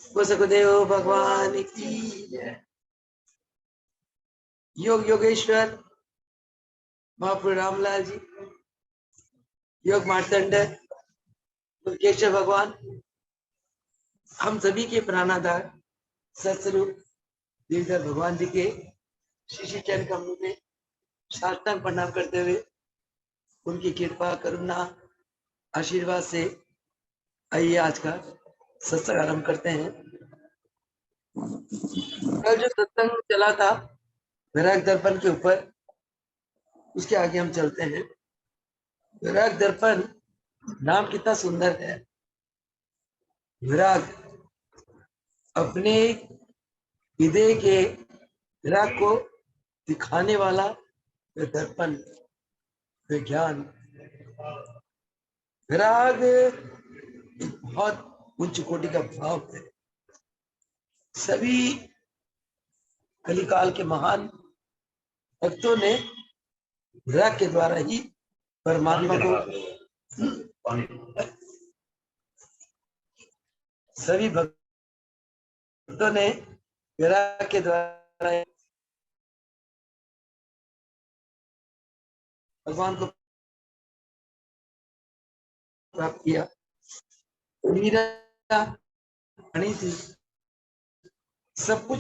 वो सुखदेव भगवान की जय। योग योगेश्वर महाप्रभु रामलाल जी, योग मार्तंड, केशव भगवान, हम सभी के प्राणाधार सतस्वरूप देवधर भगवान जी के शिशि चरण कमलों में साष्टांग प्रणाम करते हुए उनकी कृपा करुणा आशीर्वाद से आइए आज का सत्संग आरंभ करते हैं। कल जो सत्संग चला था वैराग दर्पण के ऊपर, उसके आगे हम चलते हैं। वैराग दर्पण नाम कितना सुंदर है। विराग अपने हृदय के विराग को दिखाने वाला दर्पण, विज्ञान। विराग एक बहुत उच्च कोटि का भाव है। सभी कलिकाल के महान भक्तों ने विराग के द्वारा ही परमात्मा को, सभी भक्तों ने विराग के द्वारा भगवान को प्राप्त किया। मीरा रानी थी, सब कुछ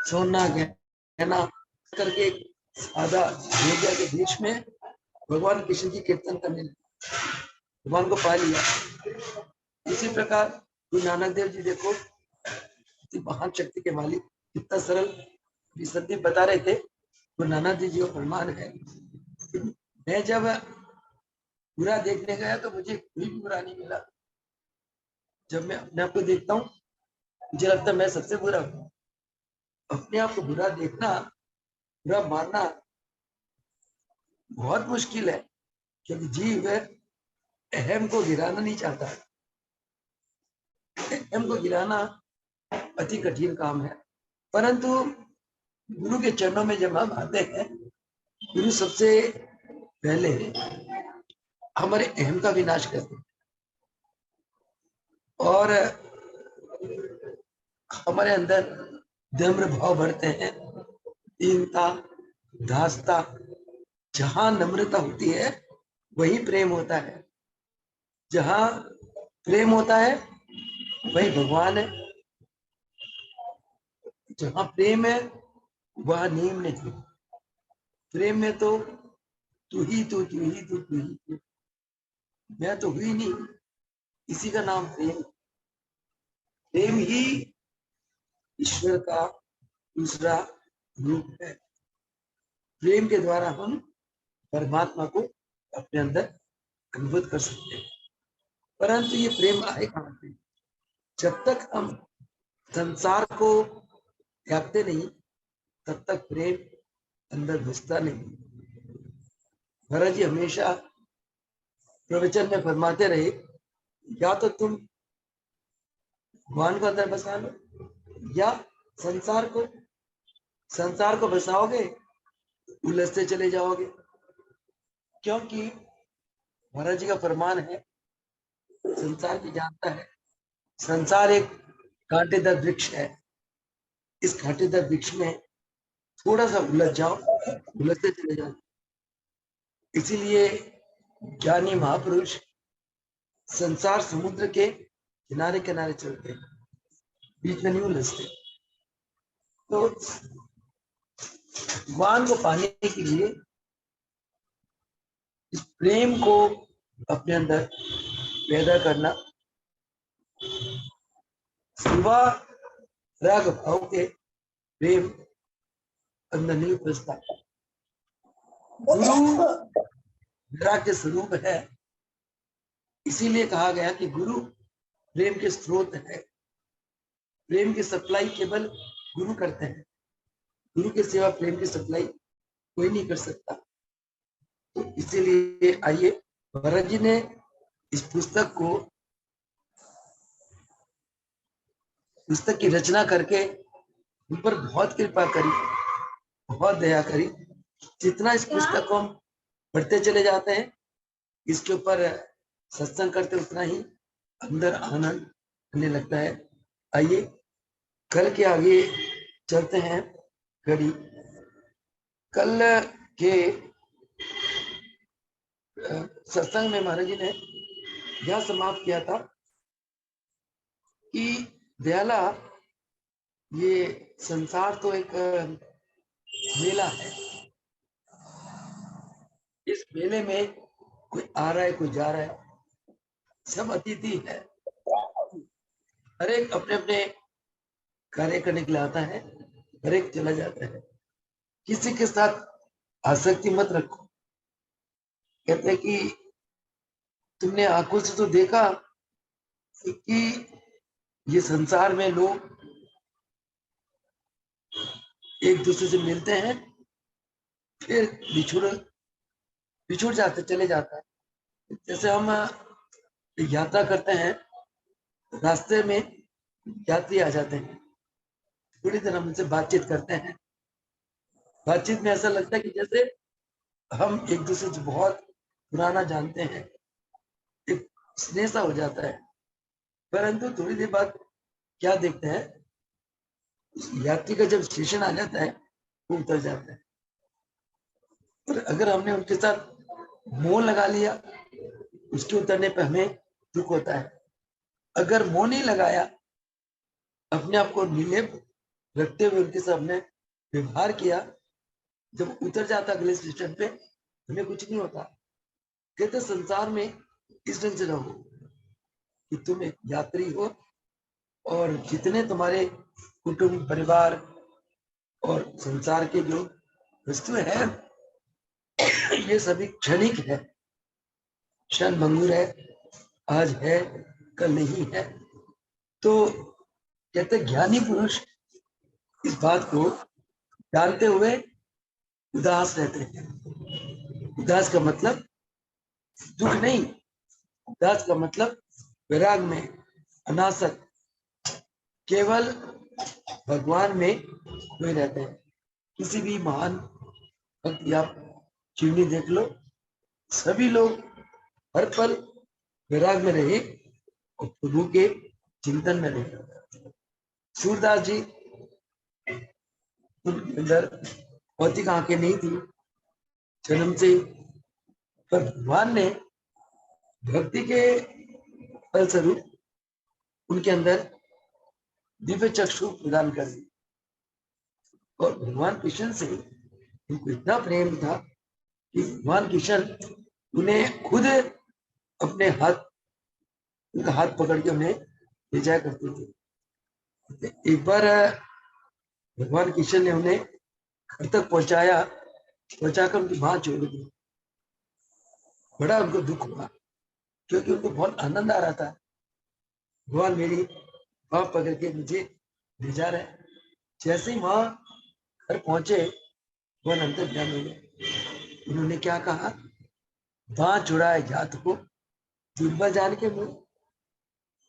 सोना गहना करके सादा अयोध्या के देश में भगवान कृष्ण की कीर्तन करने लगे, भगवान को पा लिया। इसी प्रकार गुरु नानक देव जी देखो, महान शक्ति के मालिक, कितना सरल संदीप बता रहे थे। गुरु नानक देव जी का फरमान है, मैं जब बुरा देखने गया तो मुझे कोई भी बुरा नहीं मिला। जब मैं अपने आप को देखता हूँ मुझे लगता है मैं सबसे बुरा हूँ। अपने आप को बुरा देखना, बुरा मानना बहुत मुश्किल है, क्योंकि जीव अहम को गिराना नहीं चाहता। अहम को गिराना अति कठिन काम है, परंतु गुरु के चरणों में जब हम आते हैं, गुरु सबसे पहले हमारे अहम का विनाश करते हैं और हमारे अंदर दम्र भाव बढ़ते हैं, दीनता, दासता। जहां नम्रता होती है वही प्रेम होता है, जहां प्रेम होता है वही भगवान है। जहां प्रेम है वह नीम नहीं। प्रेम में तो तू ही तू, तू ही तू, तू ही तू, मैं तो हुई नहीं, इसी का नाम प्रेम। प्रेम ही ईश्वर का दूसरा रूप है। प्रेम के द्वारा हम परमात्मा को अपने अंदर अनुभूत कर सकते हैं, परंतु ये प्रेम आए कहां से? जब तक हम संसार को त्यागते नहीं तब तक प्रेम अंदर घुसता नहीं। महाराज जी हमेशा प्रवचन में फरमाते रहे, या तो तुम भगवान को अंदर बसा लो या संसार को बसाओगे उलझते चले जाओगे। क्योंकि महाराज जी का फरमान है, संसार की जानता है, संसार एक कांटेदार वृक्ष है। इस कांटेदार वृक्ष में थोड़ा सा उलझ जाओ, उलझते चले जाओ। इसीलिए ज्ञानी महापुरुष संसार समुद्र के किनारे किनारे चलते हैं, बीच में नहीं उलझते। तो भगवान को पाने के लिए इस प्रेम को अपने अंदर पैदा करना, सिवा राग भाव के प्रेम अंदर नहीं उपजता। गुरु विराग के स्वरूप है, इसीलिए कहा गया कि गुरु प्रेम के स्रोत है। प्रेम की सप्लाई केवल गुरु करते हैं, गुरु के सिवा प्रेम की सप्लाई कोई नहीं कर सकता। तो इसीलिए आइए, महाराज जी ने इस पुस्तक की रचना करके उन पर बहुत कृपा करी, बहुत दया करी। जितना इस पुस्तक को हम पढ़ते चले जाते हैं, इसके ऊपर सत्संग करते, उतना ही अंदर आनंद आने लगता है। आइए कल के आगे चलते हैं। घड़ी कल के सत्संग में महाराज जी ने यह समाप्त किया था कि दयाला, ये संसार तो एक मेला है। इस मेले में कोई आ रहा है, कोई जा रहा है, सब अतिथि है। हर एक अपने अपने कार्य करने के लिए आता है, हर एक चला जाता है। किसी के साथ आसक्ति मत रखो। कहते हैं कि तुमने आंखों से तो देखा कि ये संसार में लोग एक दूसरे से मिलते हैं, फिर बिछुड़ जाते, चले जाता है। जैसे हम यात्रा करते हैं, रास्ते में यात्री आ जाते हैं, थोड़ी देर हम उनसे बातचीत करते हैं। बातचीत में ऐसा लगता है कि जैसे हम एक दूसरे से बहुत पुराना जानते हैं, एक स्नेह सा हो जाता है। परंतु थोड़ी देर बाद क्या देखते हैं, यात्री का जब स्टेशन आ जाता है वो उतर जाता है। और अगर हमने उनके साथ मोह लगा लिया, उसके उतरने पर हमें दुख होता है। अगर मोह नहीं लगाया, अपने आप को निर्लेप रखते हुए उनके सामने व्यवहार किया, जब उतर जाता अगले स्टेशन पे, हमें कुछ नहीं होता। कहते संसार में इस ढंग से रहो कि तुम एक यात्री हो और जितने तुम्हारे कुटुंब, परिवार और संसार के जो वस्तु है, ये सभी क्षणिक है, क्षण भंगुर है, आज है कल नहीं है। तो कहते ज्ञानी पुरुष इस बात को जानते हुए उदास रहते हैं। उदास का मतलब दुख नहीं, उदास का मतलब विराग में, अनासक्त, केवल भगवान में हुए रहते हैं। किसी भी महान भक्त या जीवनी देख लो, सभी लोग हर पल विराग में रहे और प्रभु के चिंतन में रहे। सूरदास जी, उनके अंदर भौतिक आंखें नहीं थी जन्म से, पर भगवान ने भक्ति के फलस्वरूप उनके अंदर दिव्य चक्षु प्रदान कर दी। और भगवान कृष्ण से उनको इतना प्रेम था कि भगवान कृष्ण उन्हें खुद अपने हाथ, उनका हाथ पकड़ के उन्हें ले जाया करते थे। एक बार भगवान कृष्ण ने उन्हें घर तक पहुंचाकर उनकी बात जोड़ दी। बड़ा उनको दुख हुआ, क्योंकि उनको बहुत आनंद आ रहा था, भगवान मेरी बात पकड़ के मुझे ले जा रहे हैं। जैसे ही वहां घर पहुंचे, भगवान अंतर ध्यान हो गए। उन्होंने क्या कहा, बात जुड़ाए जात को दुर्बल जान के मुंह,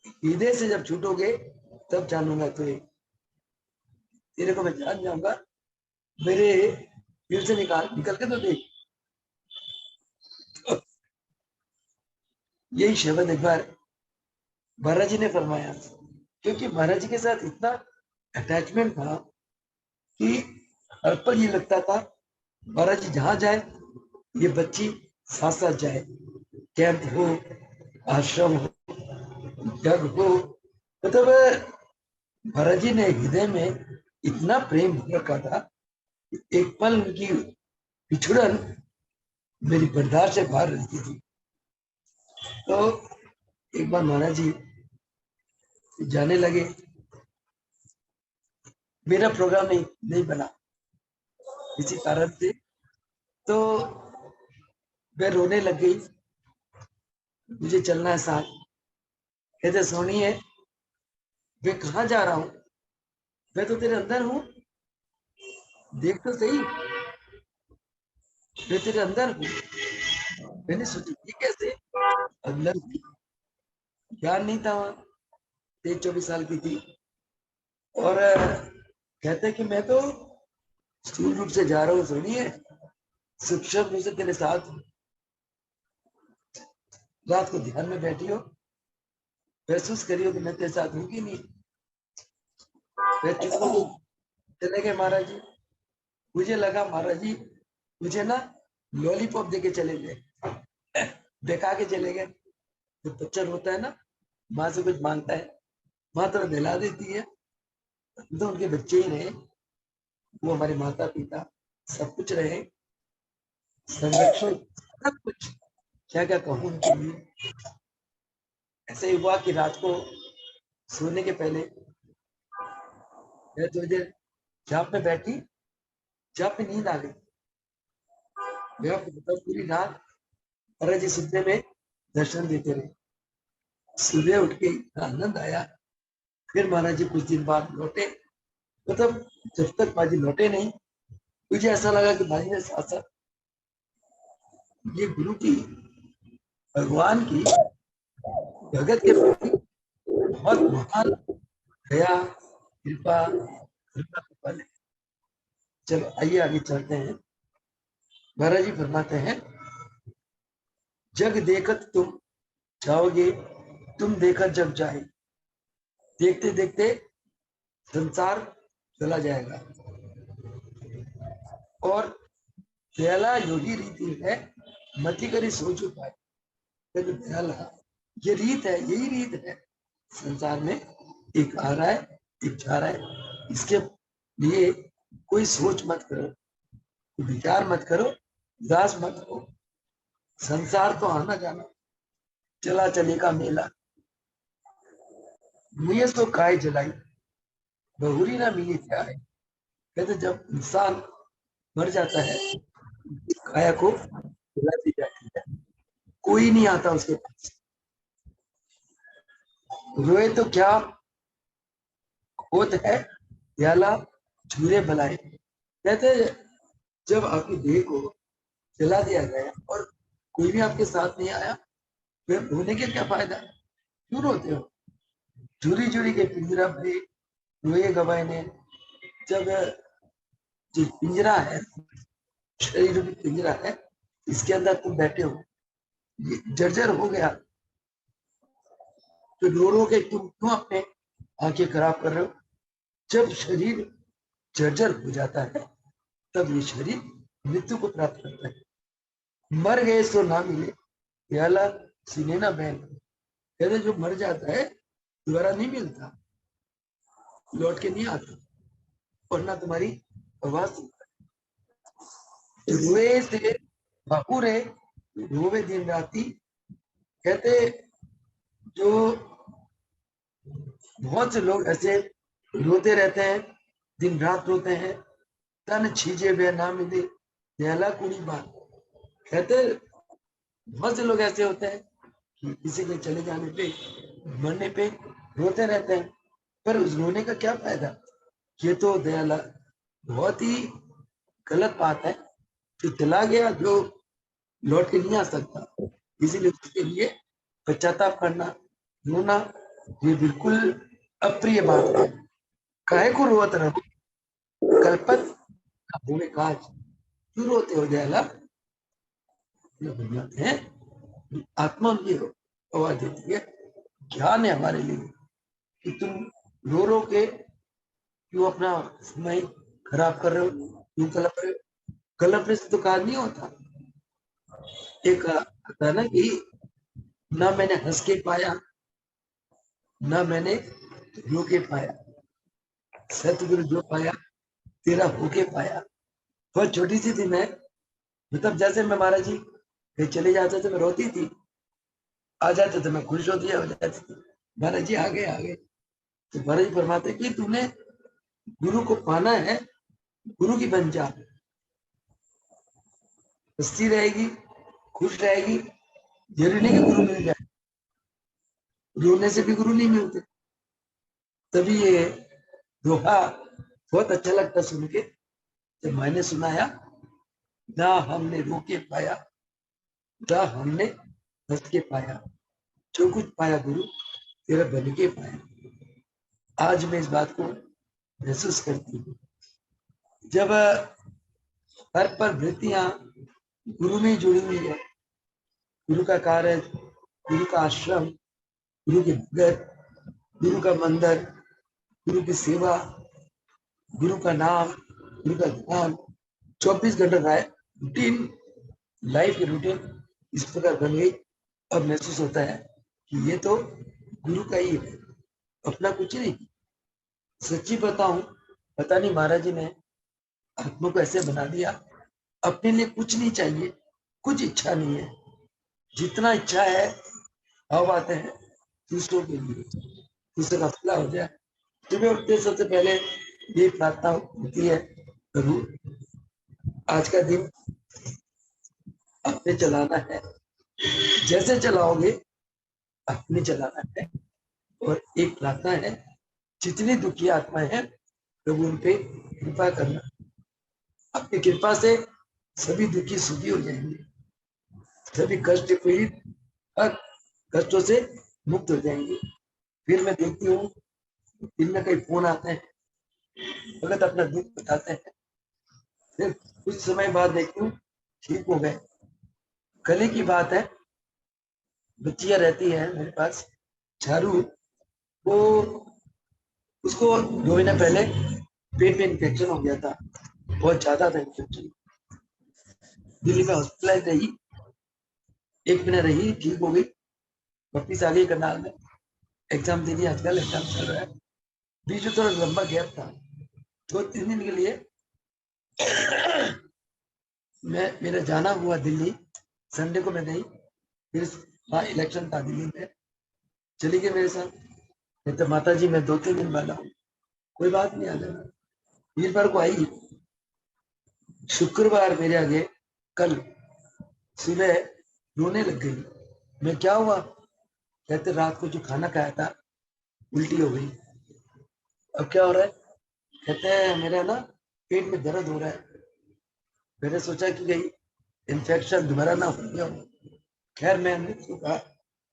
हृदय से जब छूटोगे तब जानूंगा तो तेरे को मैं जान जाऊंगा, मेरे दिल से निकल के तो देख। यही शब्द एक बार महाराज जी ने फरमाया, क्योंकि महाराज जी के साथ इतना अटैचमेंट था कि हर पल ये लगता था महाराज जी जहां जाए ये बच्ची साथ साथ जाए, कैंप हो, आश्रम हो, जग हो, मतलब महाराज जी ने हृदय में इतना प्रेम रखा था कि एक पल उनकी पिछड़न मेरी बर्दाश्त से बाहर रहती थी। तो एक बार महाराज जी जाने लगे, मेरा प्रोग्राम नहीं बना किसी कारण से, तो मैं रोने लग गई, मुझे चलना है साथ। कहते सुनिए, मैं कहाँ जा रहा हूँ, मैं तो तेरे अंदर हूँ, देख तो सही, मैं तेरे अंदर हूँ। मैंने सोची ये कैसे अंदर, ज्ञान नहीं था, वहां 23-24 साल की थी। और कहते कि मैं तो स्थूल रूप से जा रहा हूँ, सुनिए सूक्ष्म रूप से तेरे साथ, रात को ध्यान में बैठी हो, महसूस करियो कि मैं तेरे साथ हूँ कि नहीं। मैं चुप हो चले गए महाराज जी। मुझे लगा महाराज जी मुझे ना लॉलीपॉप देके चले गए, बेका के चले गए। जो बच्चा रोता है ना, माँ से कुछ मांगता है, माँ तो दिला देती है। तो उनके बच्चे ही रहे, वो हमारे माता पिता सब कुछ रहे, संरक्षण सब कुछ। क्या क्या कहूँ उनके लिए। ऐसे ही हुआ कि रात को सोने के पहले मैं थोड़ी देर जहाँ पे बैठी, जहाँ पे नींद आ गई। मैं आपको बताऊं पूरी रात महाराज जी सुनने में दर्शन देते रहे। सुबह उठ के इतना आनंद आया। फिर महाराज जी कुछ दिन बाद लौटे। मतलब जब तक बाजी लौटे नहीं, मुझे ऐसा लगा कि बाजी ने साथ साथ ये गुरु की, भगवान की भगत के प्रति बहुत महान दया कृपा कृपा का फल है। चलो आइए आगे चलते हैं। महाराज जी फरमाते हैं, जग देखत तुम जाओगे, तुम देखत जग जाए। देखते देखते संसार चला जाएगा। और दयाला योगी रीति है, मति करी सोच उपाय। दयाला ये रीत है, यही रीत है संसार में। एक आ रहा है, एक जा रहा है, इसके लिए कोई सोच मत करो, विचार मत करो, उदास मत हो। संसार तो आना जाना, चला चलेगा मेला। मुझे तो काय जलाई, बहुरी ना मिली क्या है। कहते जब इंसान मर जाता है, काया को जला दी जाती है, कोई नहीं आता उसके पास। रोए तो क्या होत है, प्याला झूरे भलाए। कहते जब आपकी देह को जला दिया गया और कोई भी आपके साथ नहीं आया, फिर रोने के क्या फायदा। क्यों रोते हो। झूरी झूरी के पिंजरा भरे रोए गवाए ने। जब जो पिंजरा है, शरीर में पिंजरा है, इसके अंदर तुम बैठे हो, ये जर्जर हो गया, तो रो रो के तुम क्यों अपने आंखें खराब कर रहे हो। जब शरीर जर्जर हो जाता है, तब ये शरीर मृत्यु को प्राप्त करता है। मर गए सो ना मिले, प्याला सीने ना बहन। कहते जो मर जाता है दोबारा नहीं मिलता, लौट के नहीं आता, और ना तुम्हारी आवाज सुनता है। रोए से बापू रे, रोवे दिन राती। कहते जो बहुत से लोग ऐसे रोते रहते हैं, दिन रात रोते हैं, तन छीजे वे ना मिले, दयाला कुड़ी बात। कहते बहुत से लोग ऐसे होते हैं कि किसी के चले जाने पे, मरने पे रोते रहते हैं, पर उस रोने का क्या फायदा। ये तो दयाला बहुत ही गलत बात है। जो चला गया, जो लौट के नहीं आ सकता, इसीलिए उसके लिए पश्चाताप करना, रोना, ये बिल्कुल अप्रिय बात है। काहे को रोत रहो, कल्पत होने काज। क्यों रोते हो दयाला। है आत्मा उनकी आवाज देती है, ज्ञान है हमारे लिए कि तुम रो रो के क्यों अपना समय खराब कर रहे हो, क्यों कलप रहे हो। कलपने से तो कार्य नहीं होता। एक आता ना कि ना मैंने हंस के पाया, ना मैंने रो के पाया, सतगुरु जो पाया तेरा होके पाया। बहुत छोटी सी थी मैं, मतलब जैसे मैं महाराज जी कहीं चले जाते थे मैं रोती थी, आ जाते थे मैं खुश होती हो जाती थी, महाराज जी आ गए आ गए। तो महाराज जी फरमाते कि तूने गुरु को पाना है, गुरु की बन जा, हंसती रहेगी, खुश रहेगी, जरूरी नहीं कि गुरु मिल जाए, रोने से भी गुरु नहीं मिलते। तभी ये दोहा बहुत अच्छा लगता सुन के। जब मैंने सुनाया, ना हमने रो के पाया, ना हमने हंस के पाया, जो कुछ पाया गुरु तेरा बन के पाया। आज मैं इस बात को महसूस करती हूँ। जब हर पर वृत्तियां गुरु में जुड़ी हुई है, गुरु का कार्य, गुरु का आश्रम, गुरु की भगत, गुरु का मंदिर, गुरु की सेवा, गुरु का नाम, गुरु का ध्यान, 24 घंटे का रूटीन, लाइफ की रूटीन इस प्रकार बन गई। अब महसूस होता है कि ये तो गुरु का ही है, अपना कुछ नहीं। सच्ची बताऊं, पता नहीं महाराज जी ने आत्मा को ऐसे बना दिया, अपने लिए कुछ नहीं चाहिए, कुछ इच्छा नहीं है। जितना इच्छा है भाव आते हैं दूसरों के लिए, दूसरे का भला हो जाए। सुबह उठते सबसे पहले ये प्रार्थना होती है, प्रभु आज का दिन अपने चलाना है, जैसे चलाओगे अपने चलाना है। और एक प्रार्थना है, जितनी दुखी आत्माएं हैं प्रभु उन पे कृपा करना, अपनी कृपा से सभी दुखी सुखी हो जाएंगे, सभी कष्ट पीड़ित हर कष्टों से मुक्त हो जाएंगे। फिर मैं देखती हूँ दिन में कई फोन आते हैं, भगत अपना दुख बताते हैं, फिर कुछ समय बाद देखती हूँ ठीक हो गए। कल की बात है, बच्चियां रहती है मेरे पास, चारू, वो उसको 2 महीने पहले पेट में इन्फेक्शन हो गया था, बहुत ज्यादा था इन्फेक्शन। दिल्ली में हॉस्पिटलाइज रही, 1 महीना रही, ठीक हो गई, वापिस आ गई करनाल में, एग्जाम दे दिया, आजकल एग्जाम चल रहा है। बीच में थोड़ा लंबा गैप था, 2-3 दिन के लिए मैं मेरा जाना हुआ दिल्ली, संडे को मैं गई, फिर वहाँ इलेक्शन था दिल्ली में, चली गई मेरे साथ। कहते माता जी मैं 2-3 दिन वाला हूँ, कोई बात नहीं, आ जाना। वीरवार को आई, शुक्रवार मेरे आगे कल सुबह रोने लग गई। मैं क्या हुआ? कहते रात को जो खाना खाया था उल्टी हो गई। अब क्या हो रहा है? कहते हैं मेरा ना पेट में दर्द हो रहा है। मैंने सोचा कि कहीं इन्फेक्शन दोबारा ना हो गया हो। खैर मैंने उसको कहा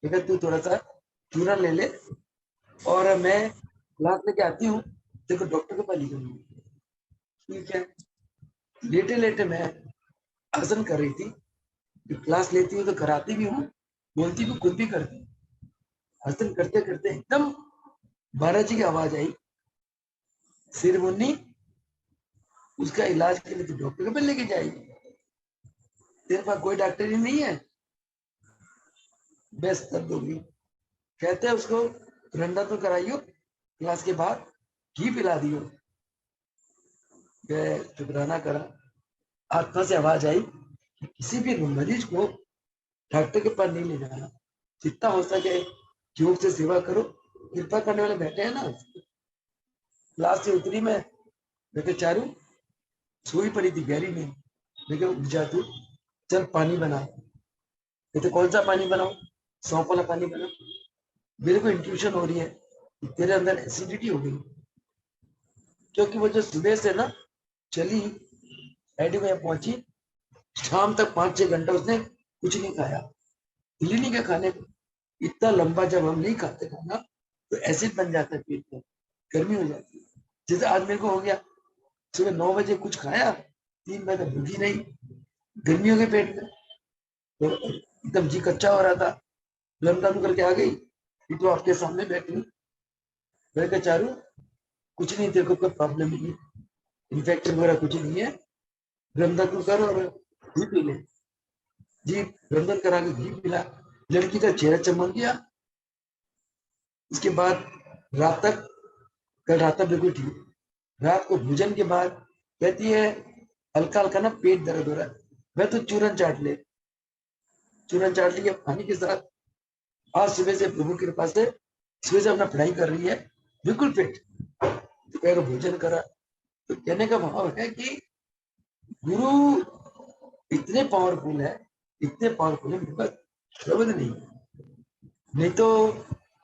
बेटा तू थोड़ा सा चूरन ले ले और मैं क्लास लेके आती हूँ, देखो डॉक्टर के पास ले जाऊंगी। ठीक है, लेटे लेटे मैं आसन कर रही थी, क्लास लेती हूँ तो कराती भी हूँ, बोलती भी खुद भी करती हूँ। आसन करते करते एकदम महाराज जी की आवाज आई, सिर मुन्नी उसका इलाज के लिए तो डॉक्टर के पास लेके जाएगी, तेरे पास कोई डॉक्टर ही नहीं है, बेस्ट दर्द होगी। कहते हैं उसको रंडा तो कराइयो, क्लास के बाद घी पिला दियो। शुक्राना करा, आत्मा से आवाज आई कि किसी भी मरीज को डॉक्टर के पास नहीं ले जाना, जितना हो सके योग से सेवा करो, कृपा करने वाले बैठे हैं ना। क्लास से उतरी मैं कहा चारू, सोई पड़ी थी गहरी में, मैं कहा उठ जा तू, चल पानी बना। कहते कौन सा पानी बनाऊं? सौंफ वाला पानी बना। मेरे को इंट्यूशन हो रही है कि तेरे अंदर एसिडिटी हो गई, क्योंकि वो जो सुबह से ना चली एडी में पहुंची, शाम तक 5-6 घंटा उसने कुछ नहीं खाया, हिल नहीं के खाने को। इतना लंबा जब हम नहीं खाते खाना तो एसिड बन जाता है पेट में, गर्मी हो जाती है। जैसे आज मेरे को हो गया, सुबह 9 बजे कुछ खाया, 3 बजे भूखी नहीं, गर्मी हो गई पेट में, तो एकदम जी कच्चा हो रहा था, लमदम करके आ गई। ये तो आपके सामने बैठी हूँ, मैं कहा चारू कुछ नहीं, तेरे को कोई प्रॉब्लम नहीं है, इन्फेक्शन वगैरह कुछ नहीं है, गंदा तू कर और घी पी ले। जी रंधन करा के घी पिला, लड़की का चेहरा चमक गया। उसके बाद रात तक, कल रात तक बिल्कुल ठीक, रात को भोजन के बाद कहती है हल्का हल्का ना पेट दर्द हो रहा है, मैं तो चूरन चाट ले, चूरन चाट लिया पानी के साथ। आज सुबह से प्रभु की कृपा से सुबह से अपना पढ़ाई कर रही है, बिल्कुल फिट। दोपहर भोजन करा। तो कहने का भाव है कि गुरु इतने पावरफुल है, इतने पावरफुल है, मेरे पास शब्द नहीं है। नहीं तो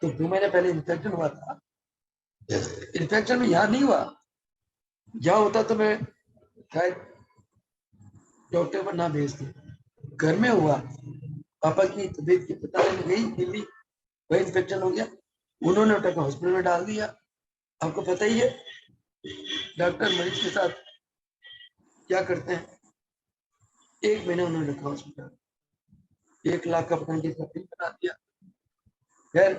2 महीने पहले इन्फेक्शन हुआ था, इन्फेक्शन में यहाँ नहीं हुआ, यहाँ होता तो मैं शायद डॉक्टर पर ना भेजती, घर में हुआ। पापा की तबीयत की पता नहीं गई दिल्ली, वही इन्फेक्शन हो गया, उन्होंने उठा के हॉस्पिटल में डाल दिया। आपको पता ही है डॉक्टर मरीज के साथ क्या करते हैं। 1 महीने उन्होंने रखा हॉस्पिटल, 1 लाख का पता नहीं बिल बना दिया। खैर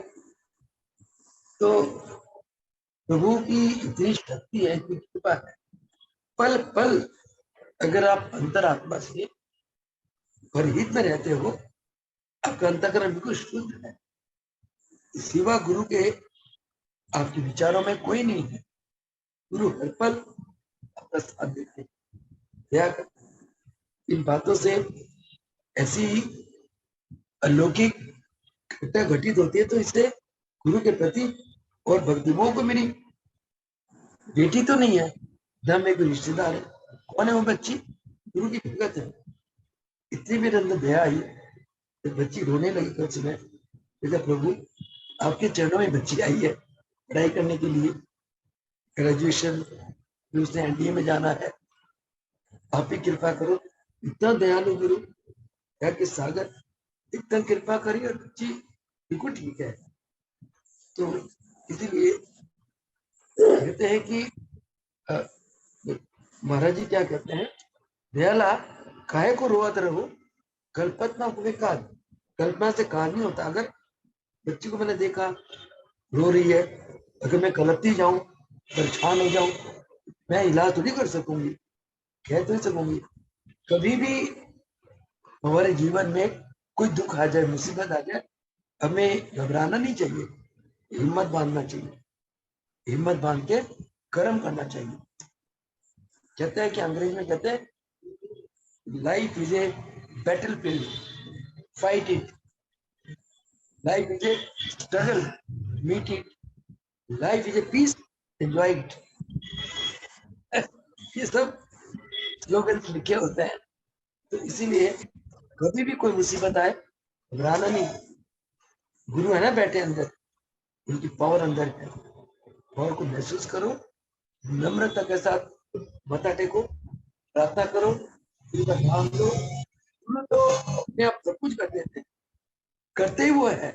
तो प्रभु की इतनी शक्ति है, इतनी कृपा है, पल पल अगर आप अंतरात्मा से परहित में रहते हो, आपका अंतःकरण बिल्कुल शुद्ध है, सिवा गुरु के आपके विचारों में कोई नहीं है। गुरु हर पल आपका साथ देते हैं, दया करते हैं। इन बातों से ऐसी अलौकिक घटना घटित होती है, तो इससे गुरु के प्रति और भक्तिभाव को, मेरी बेटी तो नहीं है ना, मेरे कोई रिश्तेदार है, कौन है वो बच्ची, गुरु की भगत है। इतनी मेरे अंदर दया आई, तो बच्ची रोने लगी कल सुबह, प्रभु आपके चरणों में बच्ची आई है पढ़ाई करने के लिए, ग्रेजुएशन, उसने एनडीए में जाना है, आप भी कृपा करो। इतना दयालु गुरु के सागर, इतना कृपा करिए और बच्ची बिल्कुल ठीक है। तो इसीलिए कहते हैं कि महाराज जी क्या कहते हैं, दयाला काहे को रोवत रहो, कल्पना हुए काल। कल्पना से काल नहीं होता। अगर बच्ची को मैंने देखा रो रही है, अगर मैं कलपती जाऊं, परेशान हो जाऊं, मैं इलाज थोड़ी कर सकूंगी, कह तो नहीं सकूंगी। कभी भी हमारे जीवन में कोई दुख आ जाए, मुसीबत आ जाए, हमें घबराना नहीं चाहिए, हिम्मत बांधना चाहिए, हिम्मत बांध के कर्म करना चाहिए। कहते हैं कि अंग्रेज में कहते हैं life is a battlefield, fight it, life is a struggle, meet it, life is a peace, enjoy it. ये सब स्लोगन लिखे होते हैं। तो इसीलिए कभी भी कोई मुसीबत आए, घबराना नहीं। गुरु है ना बैठे अंदर, उनकी पावर अंदर है, पावर को महसूस करो, नम्रता के साथ मथा टेको, प्रार्थना करो, गुरु का नाम लो। गुरु तो अपने आप सब कुछ कर देते हैं, करते ही वो है।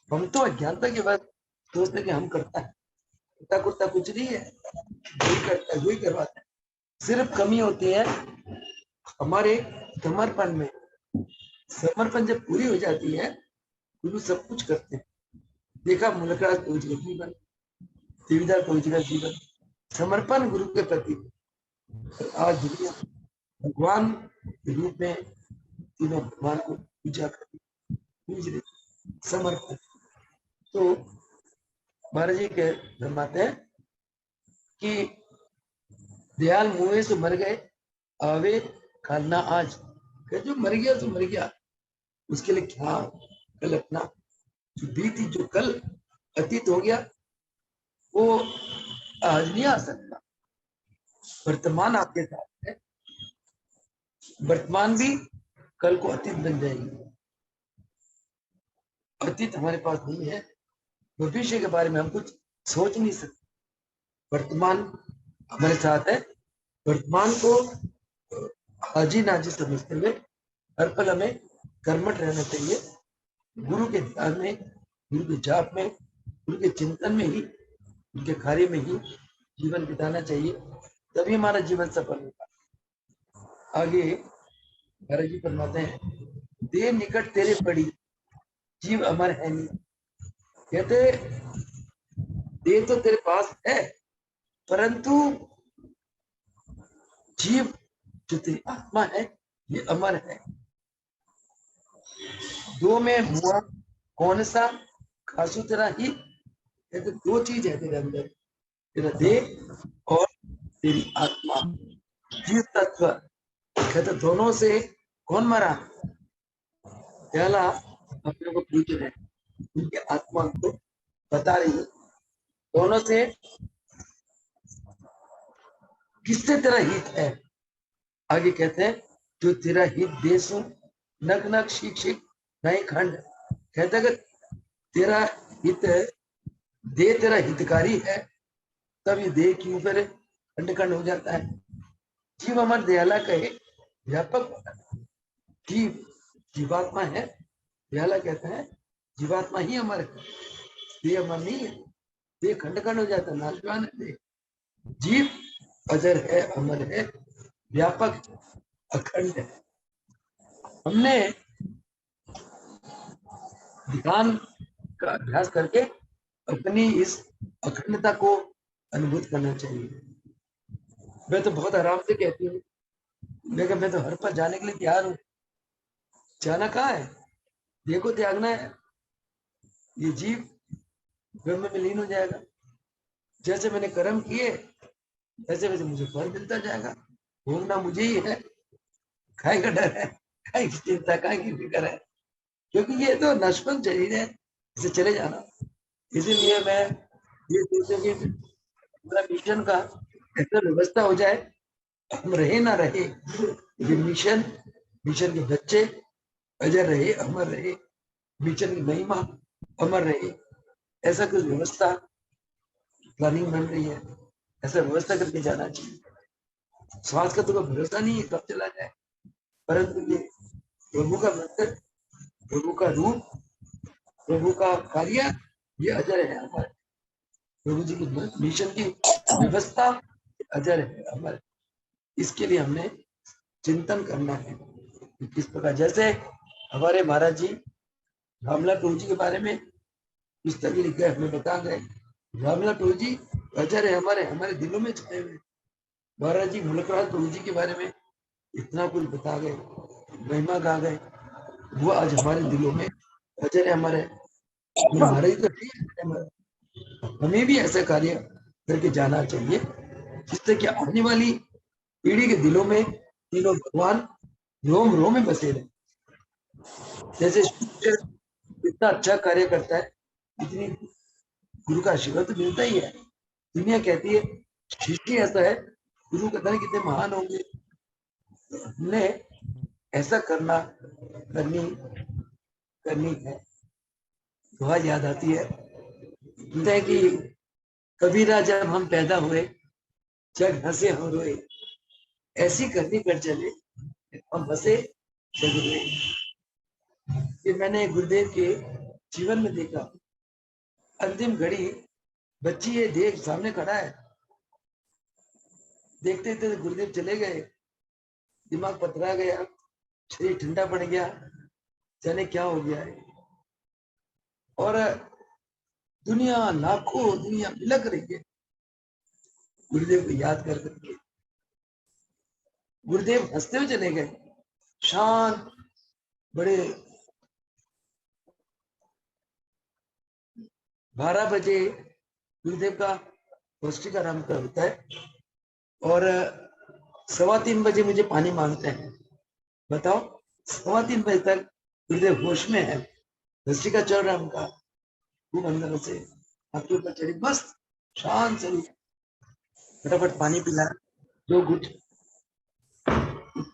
हम तो अज्ञानता के बाद सोचते कि हम करता है, कुत्ता कुत्ता कुछ नहीं है, वही करता है, वही करवाता है। सिर्फ कमी होती है हमारे समर्पण में। समर्पण जब पूरी हो जाती है, गुरु सब कुछ करते हैं। देखा मुलाकात पहुंच गया जीवन, सुविधा पहुंच गया जीवन, समर्पण गुरु के प्रति। आज दुनिया भगवान के रूप में तीनों भगवान को पूजा करती, पूज रही, समर्पण। तो महाराज जी के फरमाते हैं कि दयाल मुए से मर गए, आवे खालना आज। जो मर गया तो मर गया, उसके लिए क्या कल अपना जो बीती, जो कल अतीत हो गया, वो आज नहीं आ सकता। वर्तमान आपके साथ है, वर्तमान भी कल को अतीत बन जाएगी। अतीत हमारे पास नहीं है, भविष्य के बारे में हम कुछ सोच नहीं सकते। वर्तमान हमारे साथ है, वर्तमान को हाजी नाजी समझते हुए हर पल हमें कर्मठ रहना चाहिए। गुरु के ध्यान में, गुरु के जाप में, गुरु के चिंतन में ही, उनके कार्य में ही जीवन बिताना चाहिए, तभी हमारा जीवन सफल होगा। आगे महाराज जी फरमाते हैं, देह निकट तेरे पड़ी, जीव अमर है नहीं। कहते देह तो तेरे पास है, परंतु जीव जो तेरी आत्मा है, ये अमर है। दो में हुआ कौन सा, खासू तेरा ही। कहते दो चीज है तेरे अंदर, तेरा देह और तेरी आत्मा, जीव तत्व। कहते दोनों से कौन मरा, पहला अपने को पूछ रहे, उनके आत्मा को बता रही है, दोनों से किससे तेरा हित है। आगे कहते हैं जो तेरा हित देश, नग नग शिक शिक नहीं खंड। कहते अगर तेरा हित है, दे तेरा हितकारी है, तब ये देह क्यों फिर खंड खंड हो जाता है। जीव अमर दयाला कहे व्यापक, जीव जीवात्मा है, दयाला कहता है जीवात्मा ही अमर है, देह अमर नहीं है। देह खंड खंड हो जाता है, नाशवान है देह। जीव अजर है, अमर है, व्यापक, अखंड है। हमने ध्यान का अभ्यास करके अपनी इस अखंडता को अनुभूत करना चाहिए। मैं तो बहुत आराम से कहती हूँ, लेकिन मैं तो हर पल जाने के लिए तैयार हूँ। जाना कहाँ है? देखो त्यागना है। ये जीव ब्रह्म में लीन हो जाएगा। जैसे मैंने कर्म किए वैसे वैसे मुझे फल मिलता जाएगा। भोगना मुझे ही है। काय का डर है, काय की चिंता, काय की फिक्र है? क्योंकि ये तो नश्वर शरीर है, इसे चले जाना। इसीलिए मैं ये सोचूं कि पूरा मिशन का ऐसा व्यवस्था हो जाए, हम रहे ना रहे, ये मिशन, मिशन के बच्चे अजर रहे, अमर रहे, मिशन की महिमा अमर रहे। ऐसा कुछ व्यवस्था प्लानिंग बन रही है, ऐसा व्यवस्था करके जाना चाहिए। श्वास का तो कोई भरोसा नहीं है कब चला जाए, परंतु ये प्रभु का मंत्र, प्रभु का रूप, प्रभु का कार्य, ये अजर है अमर। प्रभु जी की मिशन की व्यवस्था अजर है अमर। इसके लिए हमने चिंतन करना है कि किस प्रकार, जैसे हमारे महाराज जी रामलाल टोल जी के बारे में पुस्तक लिख गए, हमें बता गए, रामलाल टोल जी अजर है हमारे, हमारे दिलों में छाए हुए। महाराज जी मुलकराज टोल जी के बारे में इतना कुछ बता गए, महिमा गा गए, वो आज हमारे दिलों में अजर है हमारे। हमारे ही तो नहीं है हमारे। हमें भी ऐसा कार्य करके जाना चाहिए जिससे कि आने वाली पीढ़ी के दिलों में तीनों भगवान रोम रोम में बसे रहे। जैसे शिक्षक इतना अच्छा कार्य करता है, इतनी गुरु का आशीर्वाद तो मिलता ही है। दुनिया कहती है शिष्य ऐसा है, गुरु पता नहीं कितने महान होंगे। तो हमने ऐसा करना, करनी करनी है। दुआ याद आती है, कहते हैं कि कबीरा जब हम पैदा हुए, जग हंसे हम रोए, ऐसी करनी कर चले हम हंसे जग रोए। ये मैंने गुरुदेव के जीवन में देखा। अंतिम घड़ी बच्ची ये देख सामने खड़ा है, देखते देखते गुरुदेव चले गए, दिमाग पतरा गया, शरीर ठंडा पड़ गया, जाने क्या हो गया है। और दुनिया लाखों दुनिया बिलक रही है गुरुदेव को याद कर करके। गुरुदेव हंसते हुए चले गए, शांत, बड़े। 12 बजे गुरुदेव का पौष्टिक आराम का होता है और 3:15 बजे मुझे पानी मांगते हैं। बताओ, 3:15 बजे तक गुरुदेव होश में है, का चल रहा है उनका, खूब अंदर से आपके ऊपर चढ़ी, बस शांत शरीर, फटाफट पानी पिलाया, 2 घुट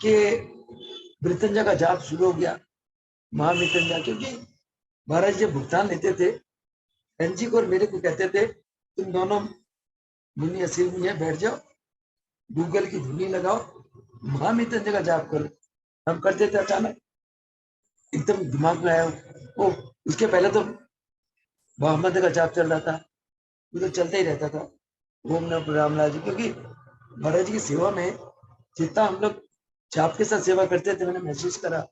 के मृत्युंजय का जाप शुरू हो गया, महामृत्युंजय। क्योंकि महाराज जब भुगतान लेते थे, एनजी को और मेरे को कहते थे, तुम दोनों मुनि असीर मुनि बैठ जाओ, गूगल की धुनी लगाओ, महामृत्युंजय का जाप करो। हम करते थे, अचानक एकदम दिमाग में आया, ओ उसके पहले तो मोहम्मद का जाप चल रहा था, वो तो चलता ही रहता था, ओम नमः रामलाल जी। क्योंकि महाराज जी की सेवा में जितना हम लोग जाप के साथ सेवा करते थे, मैंने महसूस करा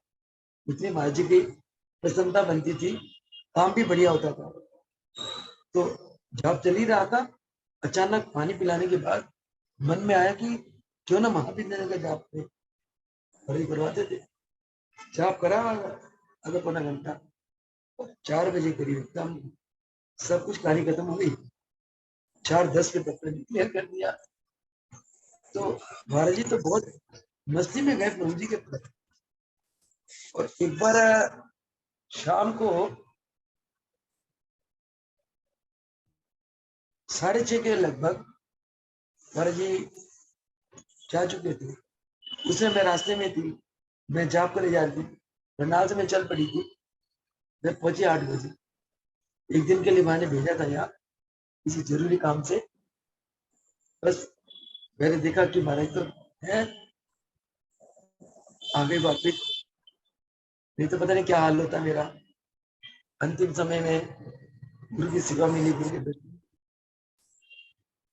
उतनी महाराज जी की प्रसन्नता बनती थी, काम भी बढ़िया होता था। तो जाप चल ही रहा था, अचानक पानी पिलाने के बाद मन में आया कि क्यों ना महाविद्यालय का जाप करें, और ये करवाते थे। जाप करा आधा पौना घंटा, 4 बजे करीब एकदम सब कुछ कार्य खत्म हो गई, 4:10 पे डॉक्टर ने क्लियर कर दिया। तो महाराज जी तो बहुत मस्ती में गए प्रभु जी के प्रति। और एक बार शाम को 6:30 के लगभग महाराज जी जा चुके थे। उसमें मैं रास्ते में थी, मैं जाप करे जा रही थी, रनाल से मैं चल पड़ी थी, मैं पहुंची 8 बजे। एक दिन के लिए मैंने भेजा था यहाँ किसी जरूरी काम से। बस मैंने देखा कि महाराज तो है, आगे वापिस, नहीं तो पता नहीं क्या हाल होता मेरा। अंतिम समय में गुरु की सेवा मिली, गुरु के दर्शन।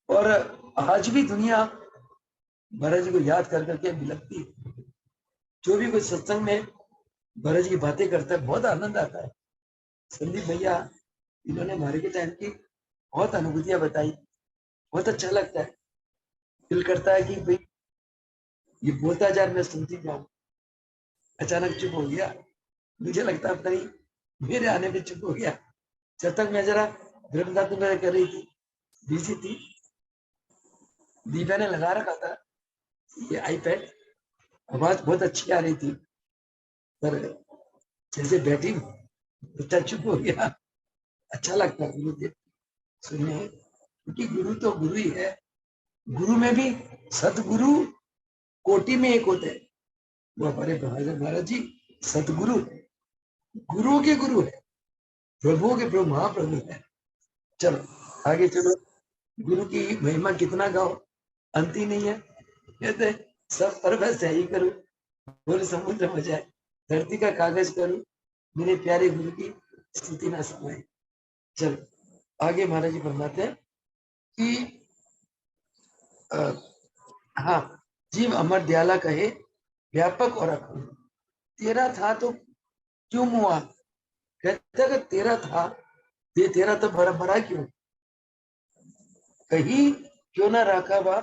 और आज भी दुनिया महाराज जी को याद कर करके बिलकती है। जो भी कोई सत्संग में महाराज जी की बातें करता है, बहुत आनंद आता है। संदीप भैया, इन्होंने हमारे के टाइम की बहुत अनुभूतियां बताई, बहुत अच्छा लगता है। दिल करता है कि भाई ये बोलता जा रहा, मैं सुनती जाऊं। अचानक चुप हो गया, मुझे लगता है पता नहीं मेरे आने पे चुप हो गया। जब तक मैं जरा धर्मदात मेरा कर रही थी, बिजी थी, दीपा ने लगा रखा था ये आईपैड, आवाज बहुत अच्छी आ रही थी, पर जैसे बैठी बच्चा चुप हो गया। अच्छा लगता है गुरु के सुनने, क्योंकि गुरु तो गुरु ही है। गुरु में भी सतगुरु कोटि में एक होते हैं, वो हमारे महाराज जी सतगुरु है, गुरु के गुरु है, प्रभु के प्रभु, महाप्रभु है। चलो आगे चलो, गुरु की महिमा कितना गाओ, अंत ही नहीं है। कहते सब पर बस यही करूं, बोल समुद्र हो जाए, धरती का कागज करूं, मेरे प्यारे गुरु की स्तुति ना समाए। चलो आगे महाराज जी फरमाते हैं कि हाँ, जीव अमर दयाला कहे, व्यापक और अखंड, तेरा था तो क्यों मुआ। कहता कि तेरा था, ये तेरा तो बड़ा बड़ा क्यों, कहीं क्यों ना रखा बा,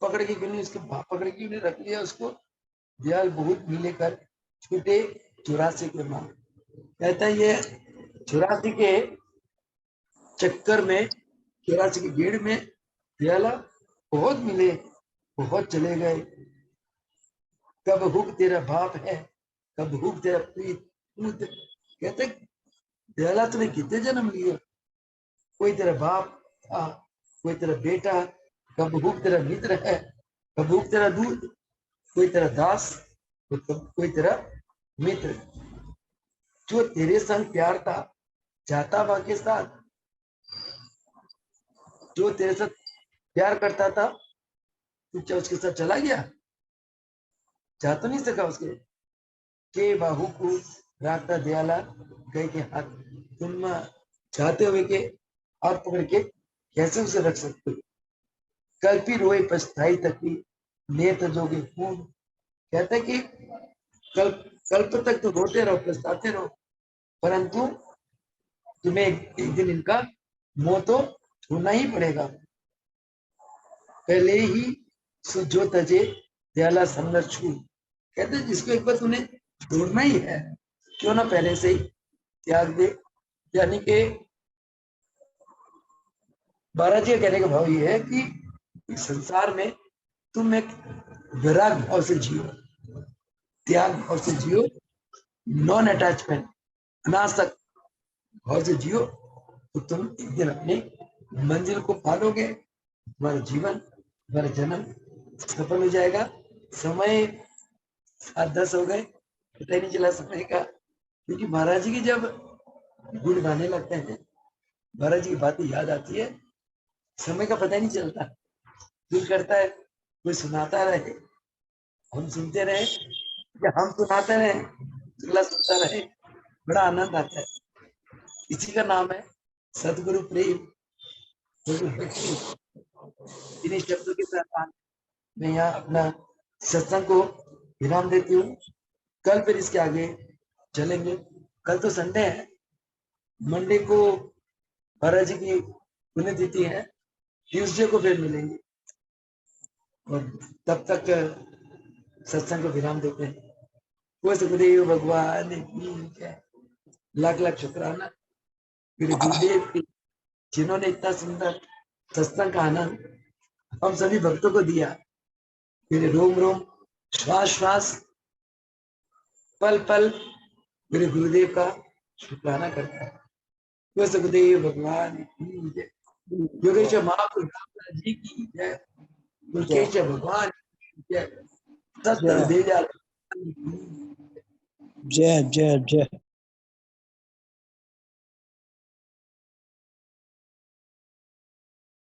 पकड़ के क्यों नहीं, उसके पकड़ के क्यों नहीं रख लिया उसको। दयाल बहुत मिले कर छूटे 84 के मां। कहता है ये 84 के चक्कर में, 84 की गेड़ में दयाला बहुत मिले, बहुत चले गए। कब हुक तेरा बाप है, कब हुक तेरा पूत। कहते दयाला तुम्हें कितने जन्म लिए, कोई तेरा बाप था, कोई तेरा बेटा, कब हुक तेरा मित्र है, कब हुक तेरा दूत, कोई तेरा दास, कोई तेरा मित्र। जो तेरे संग प्यार था जाता बा के साथ, जो तेरे साथ प्यार करता था तू क्या उसके साथ चला गया, जा तो नहीं सका उसके। के बाहू को राखता दयाला गए के हाथ, तुम चाहते हुए के हाथ पकड़ के कैसे उसे रख सकते हो। कल्पी रोए पछताई तकी, नेत जोगे खून। कहते कि कल्प कल्प तक तो रोते रहो, पछताते रहो, परंतु तुम्हें एक दिन इनका मोह तो छूना ही पड़ेगा। पहले ही सुजो तजे दयाला संगर छू। कहते जिसको एक बार तुम्हें छोड़ना ही है, क्यों ना पहले से ही त्याग दे। यानी कि महाराज जी कहने का भाव ये है कि इस संसार में तुम एक विराग भाव से जियो, त्याग भाव से जियो, नॉन अटैचमेंट, अनासक्त भाव से जियो, तो तुम एक दिन अपनी मंजिल को पालोगे, तुम्हारा जीवन, तुम्हारा जन्म सफल हो जाएगा। समय 7-10 हो गए, पता ही नहीं चला समय का, क्योंकि महाराज जी की जब गुण गाने लगते हैं, महाराज जी की बातें याद आती है, समय का पता ही नहीं चलता। दिल करता है कोई सुनाता रहे, हम सुनते रहे, या हम सुनाते रहे, अगला सुनता रहे, बड़ा आनंद आता है। इसी का नाम है सदगुरु प्रेम। इन्हीं शब्दों के साथ मैं यहाँ अपना सत्संग को विराम देती हूँ। कल फिर इसके आगे चलेंगे। कल तो संडे है, मंडे को महाराज जी की पुण्यतिथि है, ट्यूसडे को फिर मिलेंगे, और तब तक सत्संग को विराम देते हैं। वो सुखदेव भगवान की जय। लाख लाख शुक्राना मेरे गुरुदेव की, जिन्होंने इतना सुंदर सत्संग का आनंद हम सभी भक्तों को दिया। मेरे रोम रोम, श्वास श्वास, पल पल मेरे गुरुदेव का शुक्राना करता है। वो सुखदेव भगवान की जय। योगेश्वर महाप्रभु जी की जय। योगेश्वर भगवान की जय। सत्संग दे जा। जय जय जय।